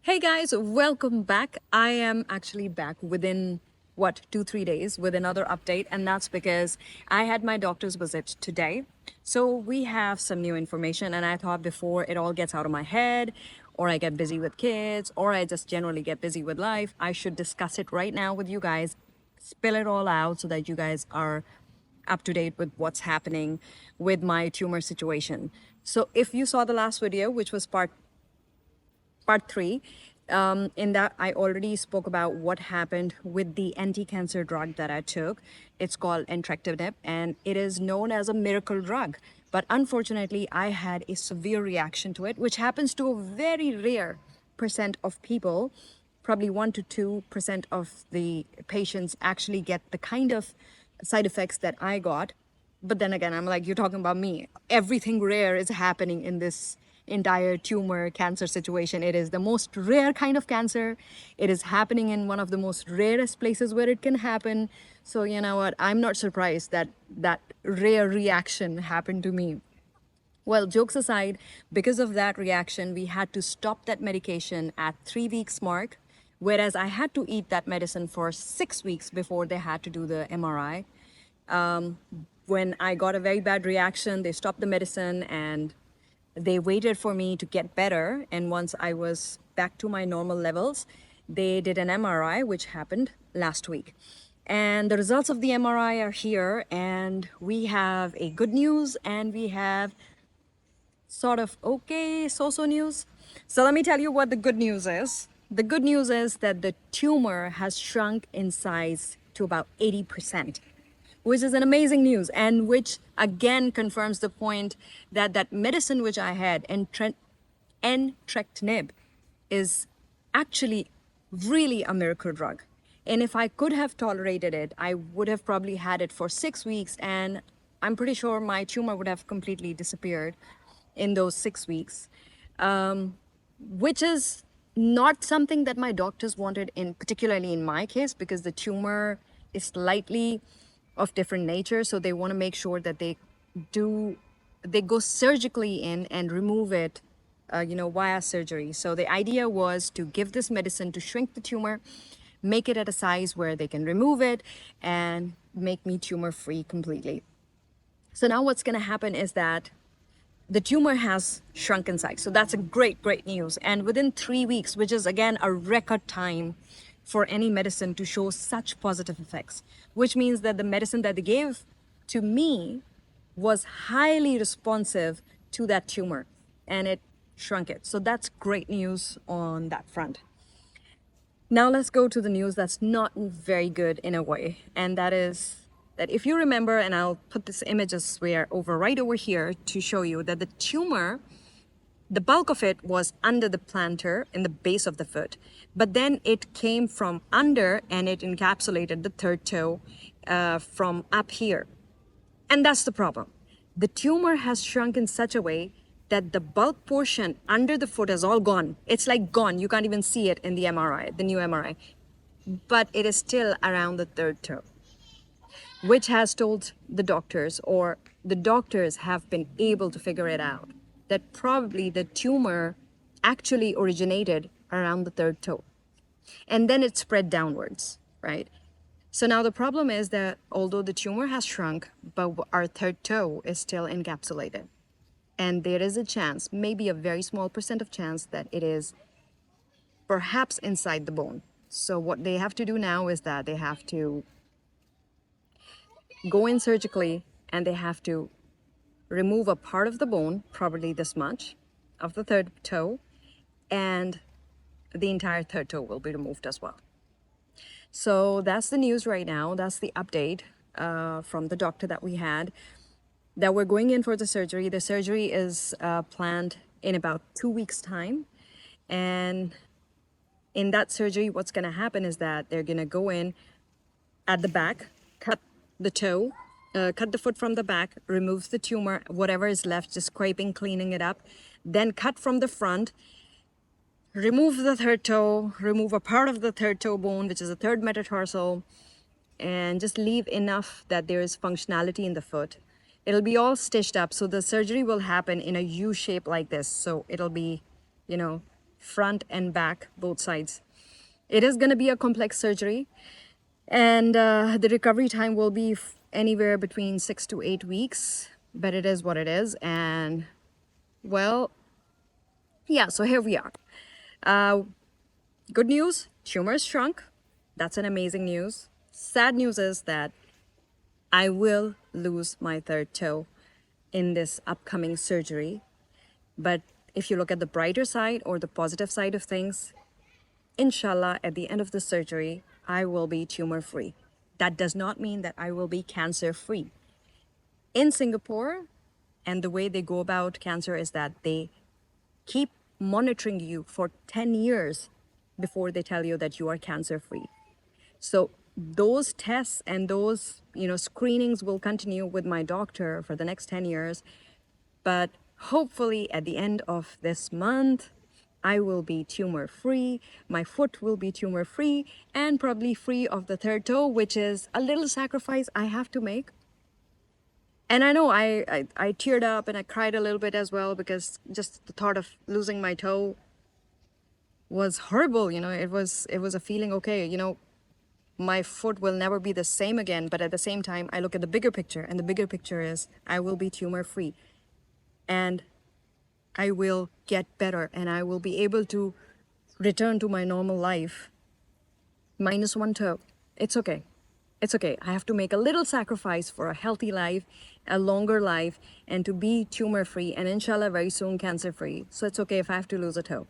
Hey guys, welcome back. I am actually back within 2, 3 days with another update, and that's because I had my doctor's visit today. So we have some new information, and I thought before it all gets out of my head, or I get busy with kids, or I just generally get busy with life, I should discuss it right now with you guys, spill it all out so that you guys are up to date with what's happening with my tumor situation. So if you saw the last video, which was part three. In that, I already spoke about what happened with the anti-cancer drug that I took. It's called Entrectinib, and it is known as a miracle drug. But unfortunately, I had a severe reaction to it, which happens to a very rare percent of people. Probably 1 to 2% of the patients actually get the kind of side effects that I got. But then again, I'm like, you're talking about me. Everything rare is happening in this entire tumor cancer situation. It is the most rare kind of cancer. It is happening in one of the most rarest places where it can happen. So you know what? I'm not surprised that that rare reaction happened to me. Well, jokes aside, because of that reaction, we had to stop that medication at 3 weeks mark, whereas I had to eat that medicine for 6 weeks before they had to do the MRI. When I got a very bad reaction, they stopped the medicine and they waited for me to get better. And once I was back to my normal levels, they did an MRI, which happened last week. And the results of the MRI are here, and we have a good news and we have sort of okay, so-so news. So let me tell you what the good news is. The good news is that the tumor has shrunk in size to about 80%, which is an amazing news, and which again confirms the point that that medicine which I had, Entrectinib, is actually really a miracle drug. And if I could have tolerated it, I would have probably had it for 6 weeks, and I'm pretty sure my tumor would have completely disappeared in those 6 weeks, which is not something that my doctors wanted, in particularly in my case, because the tumor is slightly of different nature. So they want to make sure that they go surgically in and remove it, via surgery. So the idea was to give this medicine to shrink the tumor, make it at a size where they can remove it and make me tumor free completely. So now what's going to happen is that the tumor has shrunk in size. So that's a great news. And within 3 weeks, which is again a record time for any medicine to show such positive effects, which means that the medicine that they gave to me was highly responsive to that tumor and it shrunk it. So that's great news on that front. Now let's go to the news that's not very good in a way, and that is that if you remember, and I'll put this images where over right over here to show you that the tumor, the bulk of it was under the plantar in the base of the foot, but then it came from under and it encapsulated the third toe from up here. And that's the problem. The tumor has shrunk in such a way that the bulk portion under the foot is all gone. It's like gone. You can't even see it in the MRI, the new MRI. But it is still around the third toe, which has told the doctors, or the doctors have been able to figure it out, that probably the tumor actually originated around the third toe. And then it spread downwards, right? So now the problem is that although the tumor has shrunk, but our third toe is still encapsulated. And there is a chance, maybe a very small percent of chance, that it is perhaps inside the bone. So what they have to do now is that they have to go in surgically and they have to remove a part of the bone, probably this much, of the third toe, and the entire third toe will be removed as well. So that's the news right now. That's the update from the doctor that we had, that we're going in for the surgery. The surgery is planned in about 2 weeks' time. And in that surgery, what's going to happen is that they're going to go in at the back, cut the toe, cut the foot from the back, remove the tumor, whatever is left, just scraping, cleaning it up, then cut from the front, remove the third toe, remove a part of the third toe bone, which is the third metatarsal, and just leave enough that there is functionality in the foot. It'll be all stitched up. So the surgery will happen in a U shape like this. So it'll be, front and back, both sides. It is going to be a complex surgery, and the recovery time will be anywhere between 6 to 8 weeks, but it is what it is. And well, yeah, so here we are. Good news, tumor is shrunk. That's an amazing news. Sad news is that I will lose my third toe in this upcoming surgery. But if you look at the brighter side or the positive side of things, inshallah, at the end of the surgery, I will be tumor free. That does not mean that I will be cancer free. In Singapore, and the way they go about cancer is that they keep monitoring you for 10 years before they tell you that you are cancer free. So those tests and those, screenings will continue with my doctor for the next 10 years. But hopefully at the end of this month, I will be tumor free. My foot will be tumor free and probably free of the third toe, which is a little sacrifice I have to make. And I know I teared up and I cried a little bit as well, because just the thought of losing my toe was horrible. It was a feeling, okay, my foot will never be the same again. But at the same time, I look at the bigger picture, and the bigger picture is I will be tumor free and I will get better, and I will be able to return to my normal life minus one toe. It's okay. It's okay. I have to make a little sacrifice for a healthy life, a longer life, and to be tumor free, and inshallah very soon cancer free. So it's okay if I have to lose a toe.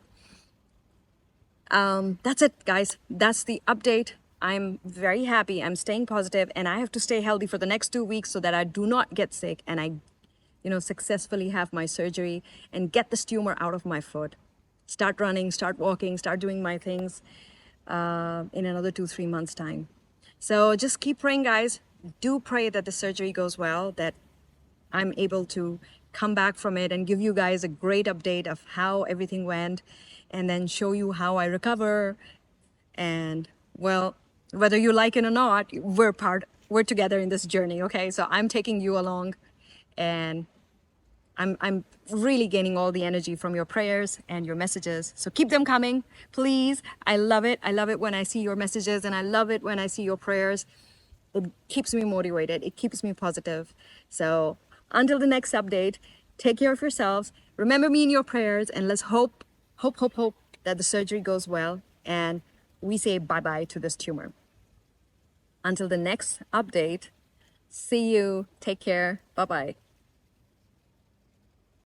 That's it, guys. That's the update. I'm very happy. I'm staying positive, and I have to stay healthy for the next 2 weeks so that I do not get sick and I successfully have my surgery and get this tumor out of my foot. Start running, start walking, start doing my things in another 2-3 months time. So just keep praying, guys. Do pray that the surgery goes well, that I'm able to come back from it and give you guys a great update of how everything went, and then show you how I recover. And well, whether you like it or not, we're together in this journey, okay? So I'm taking you along, and I'm really gaining all the energy from your prayers and your messages. So keep them coming, please. I love it. I love it when I see your messages, and I love it when I see your prayers. It keeps me motivated. It keeps me positive. So until the next update, take care of yourselves. Remember me in your prayers, and let's hope that the surgery goes well and we say bye-bye to this tumor. Until the next update, see you. Take care. Bye-bye.